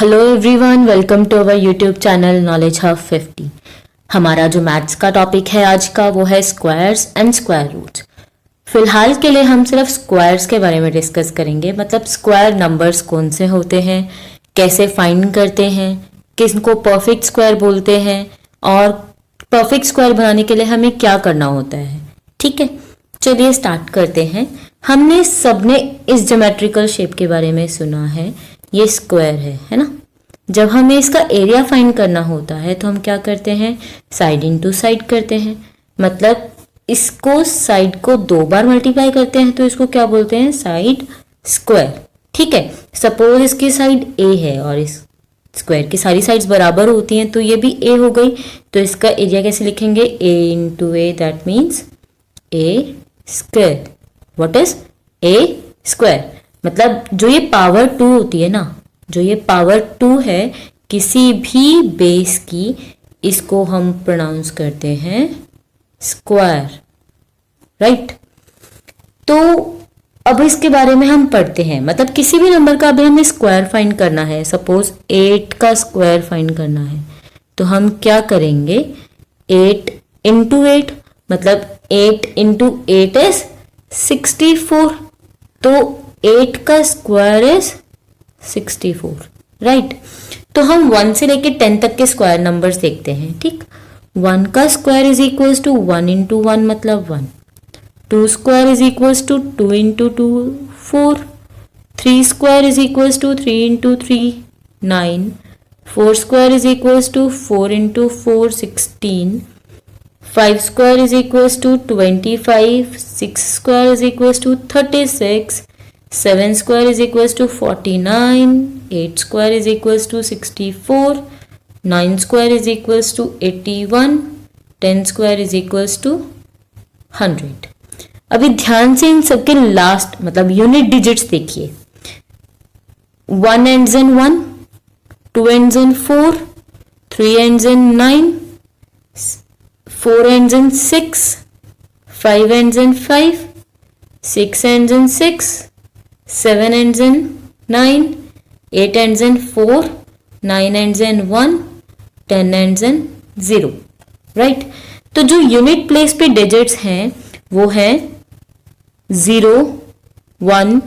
Hello everyone, welcome to our YouTube channel knowledge hub 50। हमारा जो maths का topic है आज का वो है स्क्वायर्स एंड स्क्वायर रूट्स। फिलहाल के लिए हम सिर्फ स्क्वायर्स के बारे में डिस्कस करेंगे, मतलब स्क्वायर नंबर्स कौन से होते हैं, कैसे फाइंड करते हैं, किसको परफेक्ट स्क्वायर बोलते हैं और परफेक्ट स्क्वायर बनाने के लिए हमें क्या करना होता है। ठीक है, चलिए स्टार्ट करते हैं। हमने सबने इस ज्योमेट्रिकल शेप के बारे में सुना है, ये स्क्वायर है ना। जब हमें इसका एरिया फाइंड करना होता है तो हम क्या करते हैं, साइड इनटू साइड करते हैं, मतलब इसको साइड को 2 बार मल्टीप्लाई करते हैं तो इसको क्या बोलते हैं, साइड स्क्वायर। ठीक है, सपोज इसकी साइड ए है और इस स्क्वायर की सारी साइड्स बराबर होती हैं तो ये भी ए हो गई, तो इसका एरिया कैसे लिखेंगे, A into A, that means A square. What is A square, मतलब जो ये पावर 2 होती है ना, जो ये पावर 2 है किसी भी बेस की, इसको हम प्रोनाउंस करते हैं स्क्वायर, राइट। तो अब इसके बारे में हम पढ़ते हैं, मतलब किसी भी नंबर का अभी हमें स्क्वायर फाइंड करना है, सपोज 8 का स्क्वायर फाइंड करना है तो हम क्या करेंगे, 8 इंटू 8, मतलब 8 इंटू 8 इज 64, तो 8 का स्क्वायर इज 64, राइट। तो हम 1 से लेके 10 तक के स्क्वायर नंबर्स देखते हैं। ठीक, 1 का square is equals to 1 into 1 मतलब 1, 2 square is equals to 2 into 2 4, 3 square is equals to 3 into 3 9, 4 square is equals to 4 into 4 16, 5 square is equals to 25, 6 square is equals to 36, 7 square is equals to 49, 8 square is equals to 64, 9 square is equals to 81, 10 square is equals to 100। अभी ध्यान से इन सबके last मतलब unit digits देखिए, 1 ends in 1, 2 ends in 4, 3 ends in 9, 4 ends in 6, 5 ends in 5, 6 ends in 6, 7 ends in 9, 8 ends in 4, 9 ends in 1, 10 ends in 0, right. तो जो unit place पे digits हैं वो है 0, 1,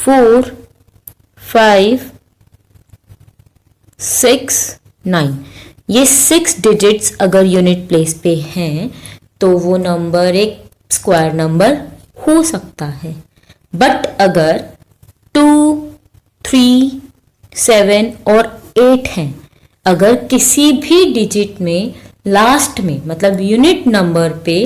4, 5, 6, 9। ये 6 डिजिट्स अगर यूनिट प्लेस पे हैं तो वो नंबर एक स्क्वायर नंबर हो सकता है। बट अगर 2, 3, 7 और 8 हैं, अगर किसी भी डिजिट में लास्ट में मतलब यूनिट नंबर पे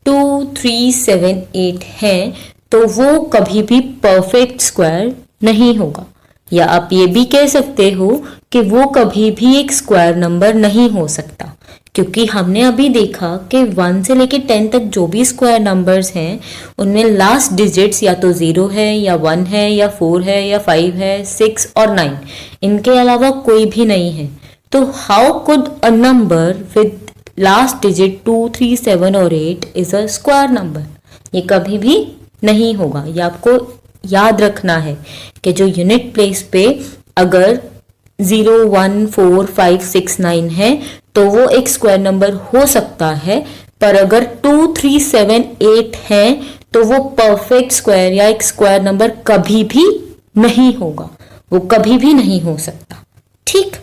2, 3, 7, 8 हैं तो वो कभी भी परफेक्ट स्क्वायर नहीं होगा, या आप ये भी कह सकते हो कि वो कभी भी एक स्क्वायर नंबर नहीं हो सकता, क्योंकि हमने अभी देखा कि 1 से लेके 10 तक जो भी स्क्वायर नंबर्स हैं उनमें लास्ट डिजिट्स या तो 0 है या 1 है या 4 है या 5 है, 6 और 9, इनके अलावा कोई भी नहीं है। तो how could a number with last digit 2, 3, 7 और 8 इज अ स्क्वायर नंबर, ये कभी भी नहीं होगा। ये आपको याद रखना है कि जो यूनिट प्लेस पे अगर 0, 1, 4, 5, 6, 9 है तो वो एक स्क्वायर नंबर हो सकता है, पर अगर 2, 3, 7, 8 है तो वो परफेक्ट स्क्वायर या एक स्क्वायर नंबर कभी भी नहीं होगा, वो कभी भी नहीं हो सकता। ठीक,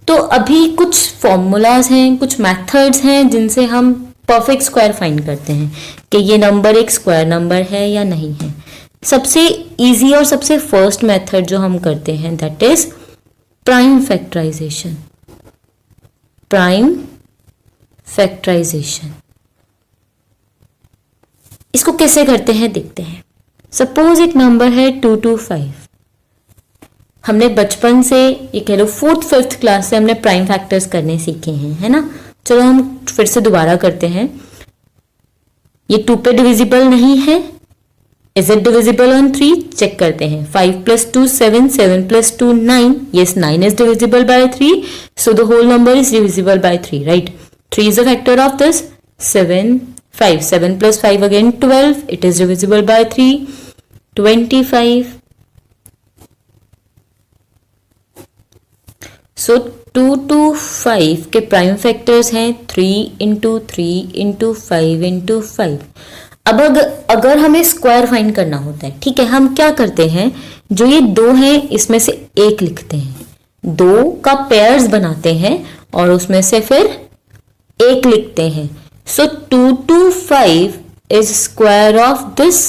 तो अभी कुछ फॉर्मूलाज हैं, कुछ मेथड्स हैं जिनसे हम परफेक्ट स्क्वायर फाइंड करते हैं कि ये नंबर एक स्क्वायर नंबर है या नहीं है। सबसे इजी और सबसे फर्स्ट मेथड जो हम करते हैं that is prime factorization. Prime factorization इसको कैसे करते हैं देखते हैं। सपोज एक नंबर है 225, हमने बचपन से ये कह लो 4th 5th क्लास से हमने प्राइम फैक्टर्स करने सीखे हैं, है ना। चलो हम फिर से दोबारा करते हैं। ये 2 पे डिविजिबल नहीं है, is it divisible on 3, check करते हैं। 5 + 2 7, 7 + 2 9, yes 9 is divisible by 3, so the whole number is divisible by 3, right। 3 is a factor of this 7, 5, 7 + 5 again 12, it is divisible by 3, 25, so 2 to 5 के प्राइम फैक्टर्स हैं 3 into 3 into 5 into 5। अब अगर हमें square find करना होता है, ठीक है, हम क्या करते हैं, जो ये 2 हैं इसमें से एक लिखते हैं, 2 का पेयर्स बनाते हैं और उसमें से फिर एक लिखते हैं। सो 2 to 5 is square of this.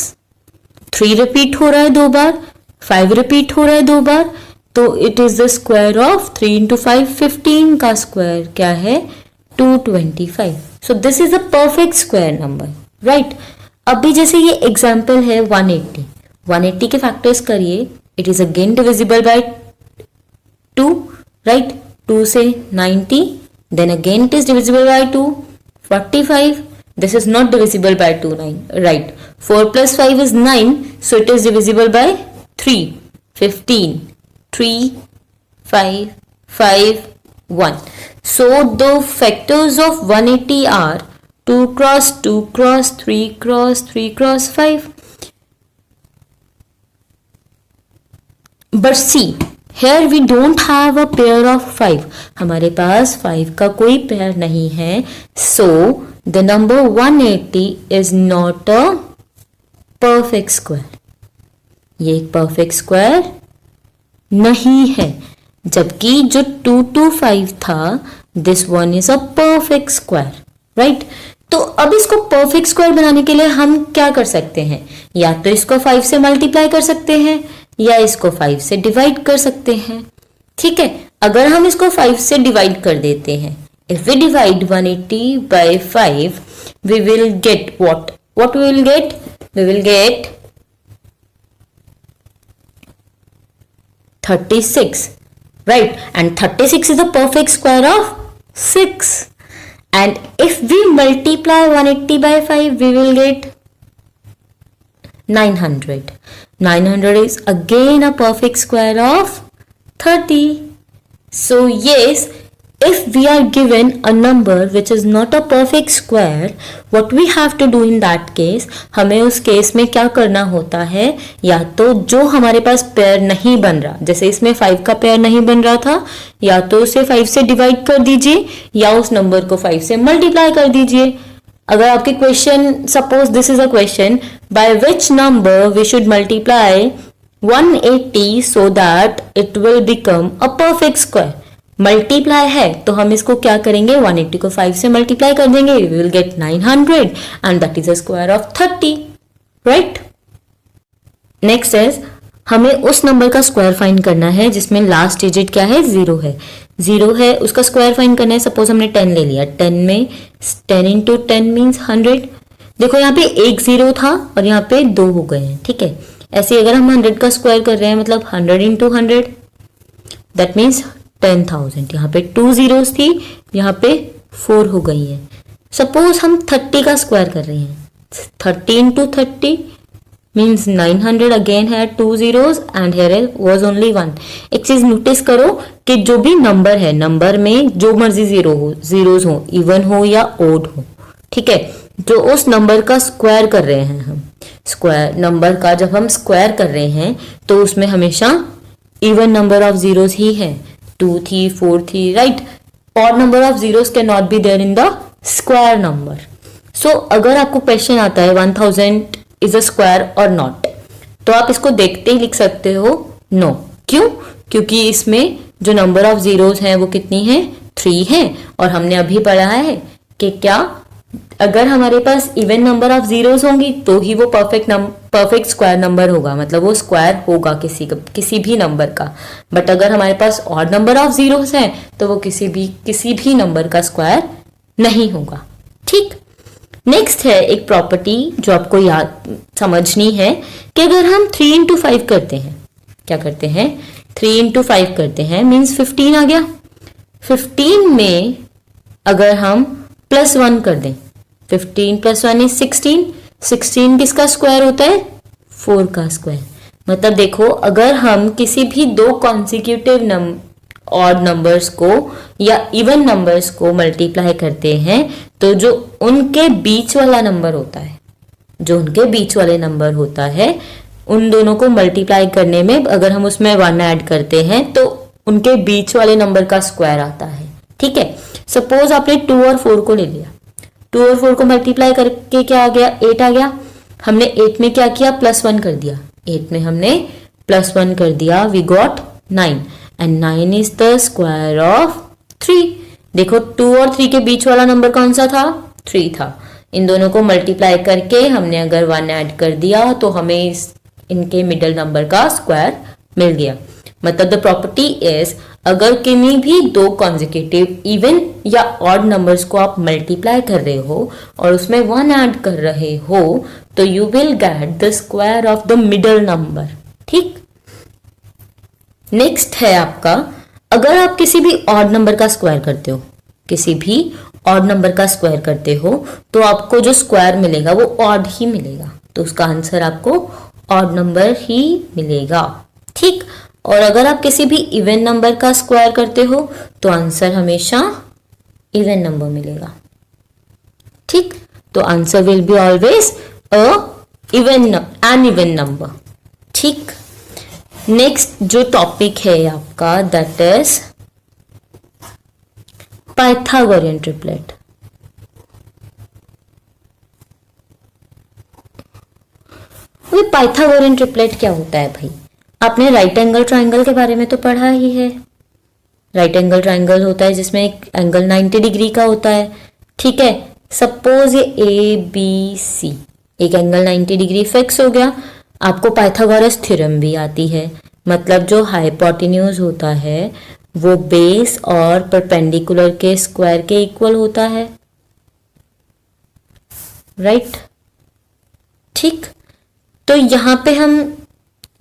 3 repeat हो रहा है 2 बार, 5 रिपीट हो रहा है 2 बार, तो it is the square of 3 into 5, 15 का स्क्वायर क्या है, 225। So this is a perfect square number, right. अभी जैसे ये एग्जाम्पल है 180 के फैक्टर्स करिए, it is again divisible by 2, right. 2 से 90, then again it is divisible by 2, 45। This is not divisible by 2, 9, right. 4 plus 5 is 9, so it is divisible by 3, 15, 3, 5, 5, 1. So the factors of 180 are 2 cross 2 cross 3 cross 3 cross 5. But see, here we don't have a pair of 5. हमारे पास 5 का कोई pair नहीं है, so the number 180 is not a perfect square. ये एक perfect square नहीं है, जबकि जो 2 to 5 था, this one is a perfect square, right? तो अब इसको perfect square बनाने के लिए हम क्या कर सकते हैं, या तो इसको 5 से मल्टीप्लाई कर सकते हैं या इसको 5 से डिवाइड कर सकते हैं, ठीक है। अगर हम इसको 5 से डिवाइड कर देते हैं, if we divide 180 by 5, we will get what? What we will get? We will get 36, right? And 36 is the perfect square of 6. And if we multiply 180 by 5, we will get 900. 900 is again a perfect square of 30. So yes, if we are given a number which is not a perfect square, what we have to do in that case, हमें उस case में क्या करना होता है, या तो जो हमारे पास पेयर नहीं बन रहा, जैसे इसमें 5 का पेयर नहीं बन रहा था, या तो उसे 5 से डिवाइड कर दीजिए या उस नंबर को 5 से मल्टीप्लाई कर दीजिए। अगर आपके question, suppose this is a question, by which number we should multiply 180 so that it will become a perfect square. Multiply है तो हम इसको क्या करेंगे, 180 को 5 से मल्टीप्लाई कर देंगे, we will get 900 and that is a square of 30, right? Next is, हमें उस नंबर का स्क्वायर फाइंड करना है जिसमें लास्ट डिजिट क्या है, 0 है। 0 है, उसका स्क्वायर फाइंड करना है। सपोज हमने 10 ले लिया, 10 में 10 into 10 मीन्स 100। देखो यहाँ पे एक 0 था और यहाँ पे 2 हो गए हैं, ठीक है। ऐसे अगर हम 100 का स्क्वायर कर रहे हैं, मतलब 100 into 100, दैट मीन्स 10,000। यहाँ पे 2 zeros थी, यहाँ पे 4 हो गई है। सपोज हम 30 का स्क्वायर कर रहे हैं, 30 into 30 मीन्स 900, अगेन है 2 zeros and here was only 1। एक चीज नोटिस करो कि जो भी नंबर है, नंबर में जो मर्जी जीरोज हो, इवन हो या ओड हो, ठीक है, जो उस नंबर का स्क्वायर कर रहे हैं हम, स्क्वायर नंबर का जब हम स्क्वायर कर रहे हैं तो उसमें हमेशा इवन नंबर ऑफ जीरोज ही है, 2 थी, 4 थी, right. Odd number of zeros can not be there in the square number. So अगर आपको क्वेश्चन आता है 1000 इज अ स्क्वायर और नॉट, तो आप इसको देखते ही लिख सकते हो नो। क्यों? क्योंकि इसमें जो नंबर ऑफ जीरोज हैं वो कितनी है, 3 है। और हमने अभी पढ़ा है कि क्या, अगर हमारे पास इवन नंबर ऑफ जीरोज होंगी तो ही वो परफेक्ट स्क्वायर नंबर होगा, मतलब वो स्क्वायर होगा किसी भी नंबर का। बट अगर हमारे पास ऑड नंबर ऑफ जीरोज हैं तो वो किसी भी नंबर का स्क्वायर नहीं होगा, ठीक। नेक्स्ट है एक प्रॉपर्टी जो आपको याद समझनी है कि अगर हम 3 into 5 करते हैं, क्या करते हैं, 3 into 5 करते हैं मीन्स 15 आ गया। 15 में अगर हम +1 कर दें, 15 + 1 is 16। 16 किसका स्क्वायर होता है, 4 का स्क्वायर। मतलब देखो, अगर हम किसी भी 2 कॉन्सिक्यूटिव ऑड नंबर्स को या इवन नंबर्स को मल्टीप्लाई करते हैं तो जो उनके बीच वाला नंबर होता है, जो उनके बीच वाले नंबर होता है, उन दोनों को मल्टीप्लाई करने में अगर हम उसमें 1 ऐड करते हैं तो उनके बीच वाले नंबर का स्क्वायर आता है। ठीक है, सपोज आपने 2 और 4 को ले लिया, 2 और 4 को मल्टीप्लाई करके क्या आ गया, 8 आ गया। हमने 8 में क्या किया, +1 कर दिया, 8 में हमने +1 कर दिया, we got 9 and 9 is the square of 3। देखो 2 और 3 के बीच वाला नंबर कौन सा था, 3 था। इन दोनों को मल्टीप्लाई करके हमने अगर 1 ऐड कर दिया तो हमें इनके मिडिल नंबर का स्क्वायर मिल गया। मतलब द प्रॉपर्टी इज, अगर किन्हीं भी दो कॉन्जिक्यूटिव इवन या ऑड नंबर्स को आप मल्टीप्लाई कर रहे हो और उसमें 1 ऐड कर रहे हो तो you will get the square of the middle number. ठीक, नेक्स्ट है आपका, अगर आप किसी भी ऑड नंबर का स्क्वायर करते हो, किसी भी ऑड नंबर का स्क्वायर करते हो तो आपको जो स्क्वायर मिलेगा वो ऑड ही मिलेगा, तो उसका आंसर आपको ऑड नंबर ही मिलेगा। ठीक, और अगर आप किसी भी इवन नंबर का स्क्वायर करते हो तो आंसर हमेशा इवन नंबर मिलेगा। ठीक, तो answer will be always an even number. ठीक, नेक्स्ट जो टॉपिक है आपका that is Pythagorean triplet. Pythagorean triplet क्या होता है भाई, आपने राइट एंगल ट्राइंगल के बारे में तो पढ़ा ही है। राइट एंगल ट्राइंगल होता है जिसमें एक एंगल 90 डिग्री का होता है। ठीक है, सपोज ये ABC, एक एंगल 90 डिग्री फिक्स हो गया। आपको पाइथागोरस थ्योरम भी आती है, मतलब जो हाइपोटेन्यूज होता है वो बेस और परपेंडिकुलर के स्क्वायर के इक्वल होता है, राइट। ठीक, तो यहां पे हम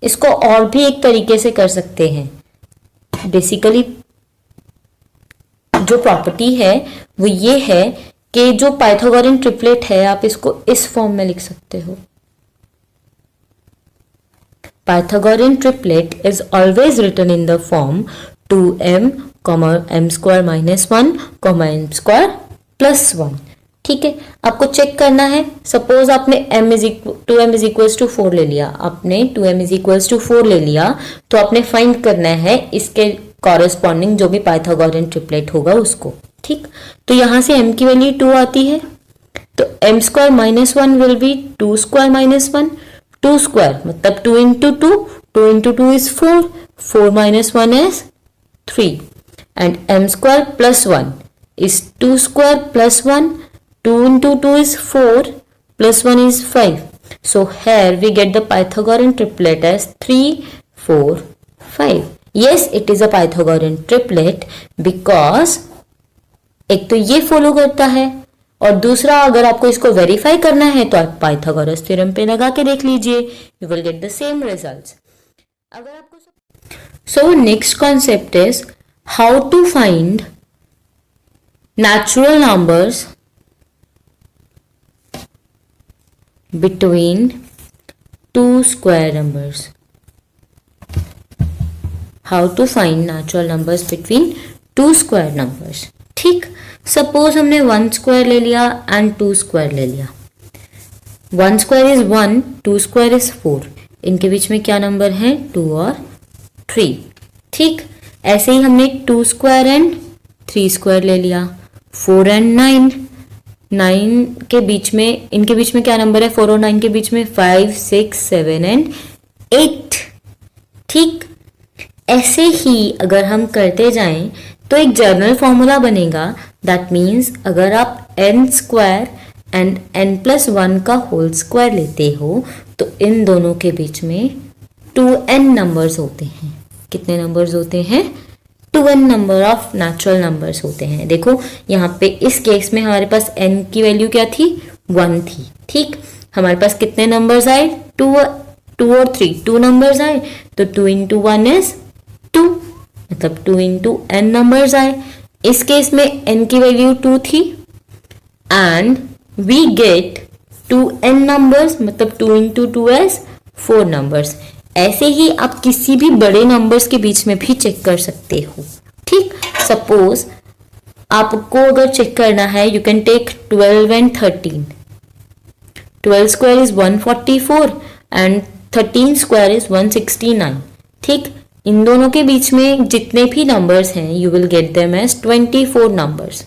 इसको और भी एक तरीके से कर सकते हैं। बेसिकली जो प्रॉपर्टी है वो ये है कि जो पाइथागोरियन ट्रिपलेट है आप इसको इस फॉर्म में लिख सकते हो। Pythagorean triplet is always written in the form 2m, m square minus 1, m square plus 1। ठीक है, आपको चेक करना है। सपोज आपने 2m इज इक्वल्स टू 4 ले लिया, आपने 2m इज इक्वल्स टू 4 ले लिया, तो आपने फाइंड करना है इसके कॉरेस्पॉन्डिंग जो भी पाइथागोरियन ट्रिपलेट होगा उसको। ठीक, तो यहां से m की वैल्यू 2 आती है, तो m square minus 1 will be 2 square minus 1, 2 square मतलब 2 into 2, 2 into 2 is 4, 4 minus 1 is 3 and m square plus 1 is 2 square plus 1, 2 into 2 is 4 plus 1 is 5. So here we get the Pythagorean triplet as 3, 4, 5. Yes, it is a Pythagorean triplet because एक तो ये follow करता है और दूसरा अगर आपको इसको वेरीफाई करना है तो आप पाइथागोरस थ्योरम पे लगा के देख लीजिए, you will get the same results. अगर आपको So next concept is how to find natural numbers between two square numbers. How to find natural numbers between two square numbers. ठीक, सपोज हमने 1 square ले लिया एंड 2 स्क्वायर ले लिया। 1 square is 1, 2 square is 4। इनके बीच में क्या नंबर है, 2 और 3। ठीक, ऐसे ही हमने 2 स्क्वायर एंड 3 स्क्वायर ले लिया, 4 एंड 9। 9 के बीच में, इनके बीच में क्या नंबर है, 4 और 9 के बीच में 5, 6, 7 एंड 8। ठीक, ऐसे ही अगर हम करते जाएं तो एक जनरल फॉर्मूला बनेगा। दैट मीन्स अगर आप n square and n plus 1 का होल स्क्वायर लेते हो तो इन दोनों के बीच में 2n नंबर्स होते हैं। कितने नंबर्स होते हैं, 2n number of natural numbers होते हैं। देखो यहाँ पे इस केस में हमारे पास n की वैल्यू क्या थी, 1 थी। ठीक, हमारे पास कितने नंबर्स आए, 2 और 3, 2 नंबर्स आए, तो 2 इंटू 1 इज 2, मतलब 2 इंटू n नंबर्स आए। इस केस में n की वैल्यू 2 थी and we get 2n numbers, मतलब 2 इंटू 2 इज 4 नंबर्स। ऐसे ही आप किसी भी बड़े नंबर्स के बीच में भी चेक कर सकते हो। ठीक, सपोज आपको अगर चेक करना है, you can take 12 and 13। 12 square is 144 and 13 square is 169। ठीक, इन दोनों के बीच में जितने भी नंबर्स हैं you will get them as 24 numbers.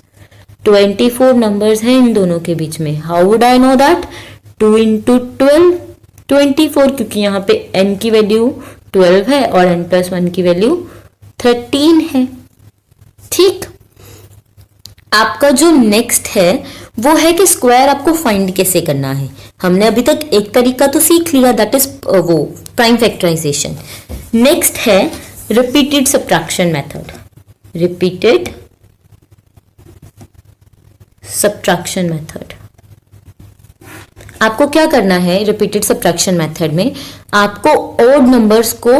24 numbers हैं इन दोनों के बीच में। How would I know that? 2 into 12 24, क्योंकि यहाँ पे n की वैल्यू 12 है और n प्लस 1 की वैल्यू 13 है। ठीक, आपका जो नेक्स्ट है वो है कि स्क्वायर आपको फाइंड कैसे करना है। हमने अभी तक एक तरीका तो सीख लिया, दैट इज वो प्राइम फैक्टराइजेशन। नेक्स्ट है repeated subtraction method. Repeated subtraction method. आपको क्या करना है रिपीटेड सब्ट्रैक्शन मेथड में? आपको ओड नंबर्स को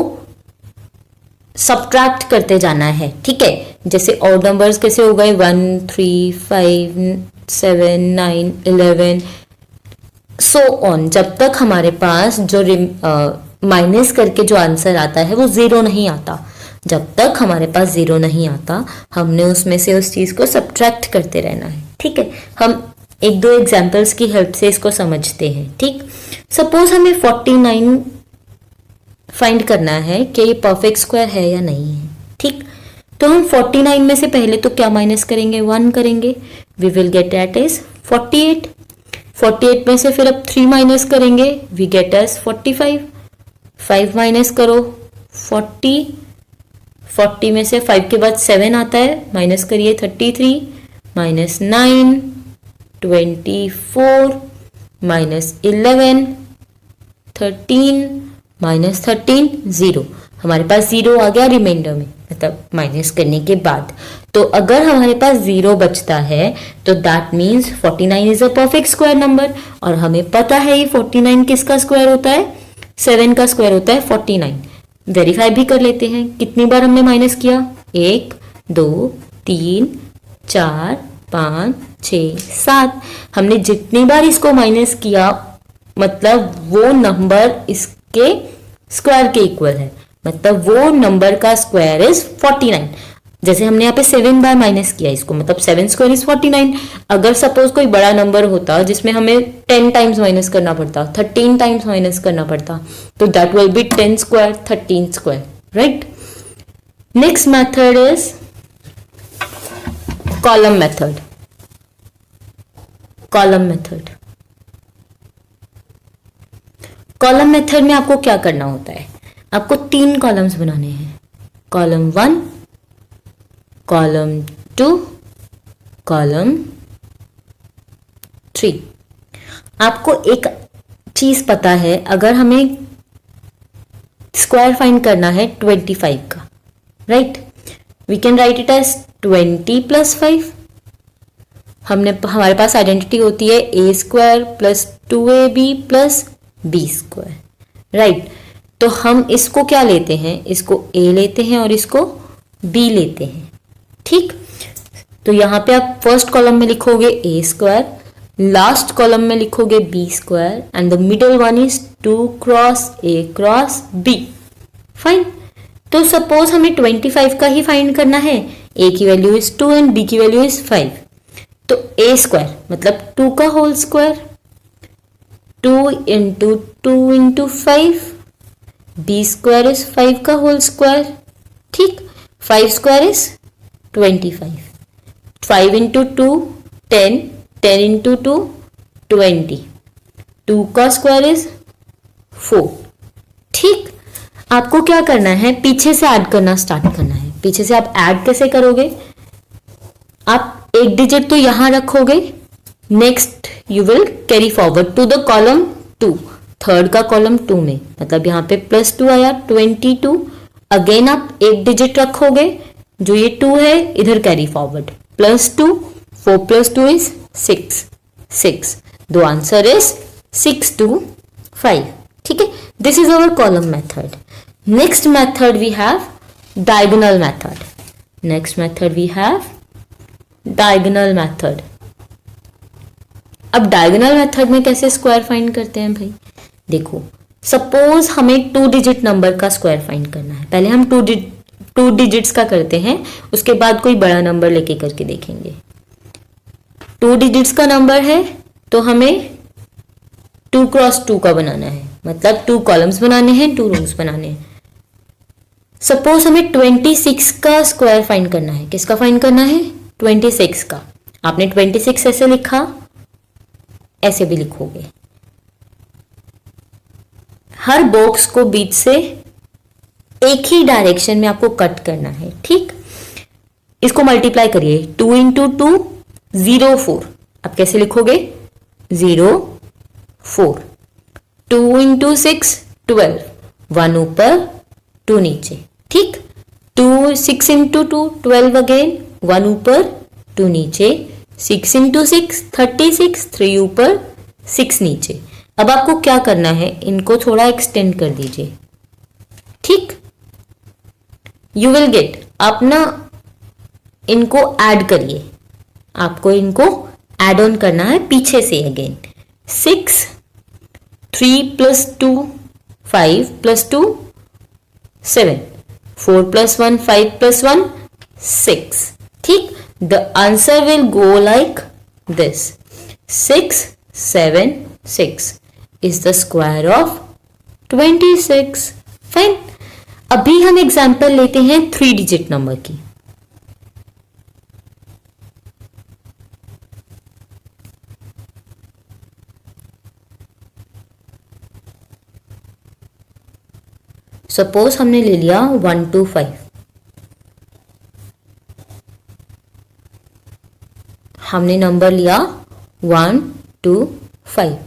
सब्ट्रैक्ट करते जाना है। ठीक है, जैसे ऑड नंबर्स कैसे हो गए 1 3 5 7 9 11 सो ऑन, जब तक हमारे पास जो माइनस करके जो आंसर आता है वो जीरो नहीं आता। जब तक हमारे पास जीरो नहीं आता हमने उसमें से उस चीज को सब्ट्रैक्ट करते रहना है। ठीक है, हम एक दो एग्जांपल्स की हेल्प से इसको समझते हैं। ठीक, सपोज हमें 49 फाइंड करना है कि ये परफेक्ट स्क्वायर है या नहीं है। ठीक, तो हम 49 में से पहले तो क्या माइनस करेंगे? 1 करेंगे। We will get at is 48। 48 में से फिर अब 3 माइनस करेंगे, वी गेट एज 45। 5 माइनस करो 40। 40 में से 5 के बाद 7 आता है, माइनस करिए 33 माइनस 9 24 माइनस 11 13 माइनस 13 0। हमारे पास जीरो आ गया रिमाइंडर में, मतलब माइनस करने के बाद। तो अगर हमारे पास जीरो बचता है तो that means 49 is a perfect square number. और हमें पता है ये 49 किसका स्क्वायर होता है? 7 का स्क्वायर होता है 49। वेरीफाई भी कर लेते हैं, कितनी बार हमने माइनस किया? 1 2 3 4 5 6 7। हमने जितनी बार इसको माइनस किया मतलब वो नंबर इसके स्क्वायर के इक्वल है, मतलब वो नंबर का स्क्वायर इज 49। जैसे हमने यहाँ पे 7 बार माइनस किया इसको, मतलब 7 स्क्वायर इज 49। अगर सपोज कोई बड़ा नंबर होता जिसमें हमें 10 टाइम्स माइनस करना पड़ता, 13 टाइम्स माइनस करना पड़ता, तो that will be 10 square 13 square, right. Next method is column method. Column method. Column method में आपको क्या करना होता है? आपको 3 कॉलम्स बनाने हैं, कॉलम 1, कॉलम 2, कॉलम 3। आपको एक चीज पता है, अगर हमें स्क्वायर फाइंड करना है 25 का, right, we can write it as 20 + 5। हमारे पास आइडेंटिटी होती है a² + 2ab + b², राइट। तो हम इसको क्या लेते हैं? इसको a लेते हैं और इसको b लेते हैं, ठीक। तो यहां पे आप फर्स्ट कॉलम में लिखोगे a², लास्ट कॉलम में लिखोगे b² and the middle one is 2 × a × b। Fine. तो सपोज हमें 25 का ही फाइंड करना है, a की वैल्यू इज 2 एंड b की वैल्यू इज 5। तो a² मतलब 2 का होल स्क्वायर, 2 × 2 × 5, b² इज 5 का होल स्क्वायर, ठीक। 5² इज 25, 5 × 2 10, 10 × 2 20, 2 का स्क्वायर इज 4, ठीक। आपको क्या करना है? पीछे से ऐड करना स्टार्ट करना है। पीछे से आप ऐड कैसे करोगे? आप एक डिजिट तो यहां रखोगे, next you will carry forward to the column 2, third का कॉलम 2 में, मतलब यहाँ पे +2 आया 22। अगेन आप एक डिजिट रखोगे, जो ये 2 है इधर carry forward, +2, 4 + 2 is 6, the answer is 6 2 5, ठीक है। This is our column method. Next method we have diagonal method. Next method we have diagonal method. अब डायगोनल मेथड में कैसे स्क्वायर फाइंड करते हैं भाई? देखो, सपोज हमें 2 डिजिट नंबर का स्क्वायर फाइंड करना है। पहले हम 2 डिजिट्स का करते हैं, उसके बाद कोई बड़ा नंबर लेके करके देखेंगे। 2 डिजिट्स का नंबर है तो हमें 2 × 2 का बनाना है, मतलब 2 कॉलम्स बनाने हैं, 2 रोज बनाने हैं। सपोज हमें 26 का स्क्वायर फाइंड करना है। किसका फाइंड करना है? 26 का। आपने 26 ऐसे लिखा, ऐसे भी लिखोगे। हर बॉक्स को बीच से एक ही डायरेक्शन में आपको कट करना है, ठीक। इसको मल्टीप्लाई करिए, 2 इंटू 2 0 4। आप कैसे लिखोगे? 0 4। 2 इंटू 6 12, 1 ऊपर 2 नीचे, ठीक। 6 इंटू 2 12 अगेन, 1 ऊपर 2 नीचे। 6 इंटू 6 36, 3 ऊपर 6 नीचे। अब आपको क्या करना है? इनको थोड़ा एक्सटेंड कर दीजिए, ठीक। यू विल गेट, आप ना इनको ऐड करिए, आपको इनको ऐड ऑन करना है पीछे से again. 6 3 plus 2 5 plus 2 7, 4 plus 1 5 plus 1 6, ठीक। The answer will go like this, 6 7 6 is the square of 26. Fine. अभी हम एग्जाम्पल लेते हैं 3 डिजिट नंबर की। सपोज हमने ले लिया 1 to 5। हमने नंबर लिया 1 2 5।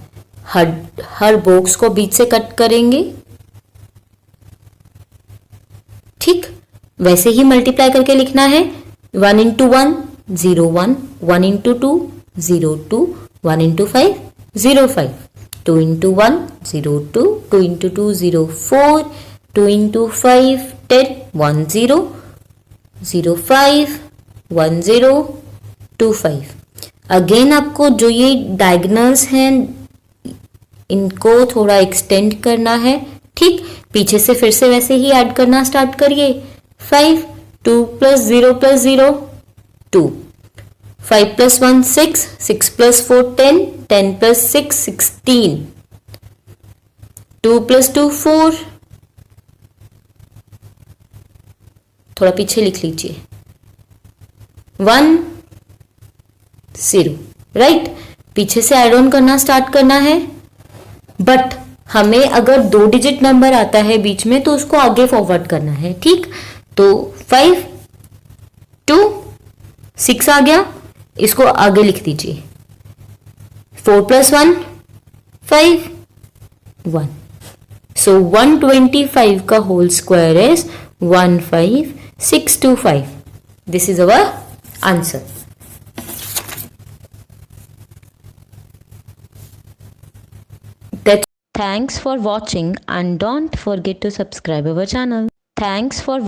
हर बॉक्स को बीच से कट करेंगे, ठीक। वैसे ही मल्टीप्लाई करके लिखना है। 1 into 1 0 1, 1 into 2 0 2, 1 into 5 0 5, 2 into 1 0 2, 2 into 2 0 4, 2 into 5 10 1 0 0 5 1 0 2 5। Again आपको जो ये डायगोनल्स हैं इनको थोड़ा एक्सटेंड करना है, ठीक। पीछे से फिर से वैसे ही ऐड करना स्टार्ट करिए। 5 2 plus 0 plus 0 2, 5 plus 1 6, 6 plus 4 10, 10 plus 6 16, 2 plus 2 4। थोड़ा पीछे लिख लीजिए, 1 0, राइट। पीछे से ऐड ऑन करना स्टार्ट करना है। बट हमें अगर 2 डिजिट नंबर आता है बीच में तो उसको आगे फॉरवर्ड करना है, ठीक। तो 5 2 6 आ गया, इसको आगे लिख दीजिए। 4 प्लस 1 5 1। सो 125 का whole square is 15625। This is our answer. Thanks for watching and don't forget to subscribe our channel. Thanks for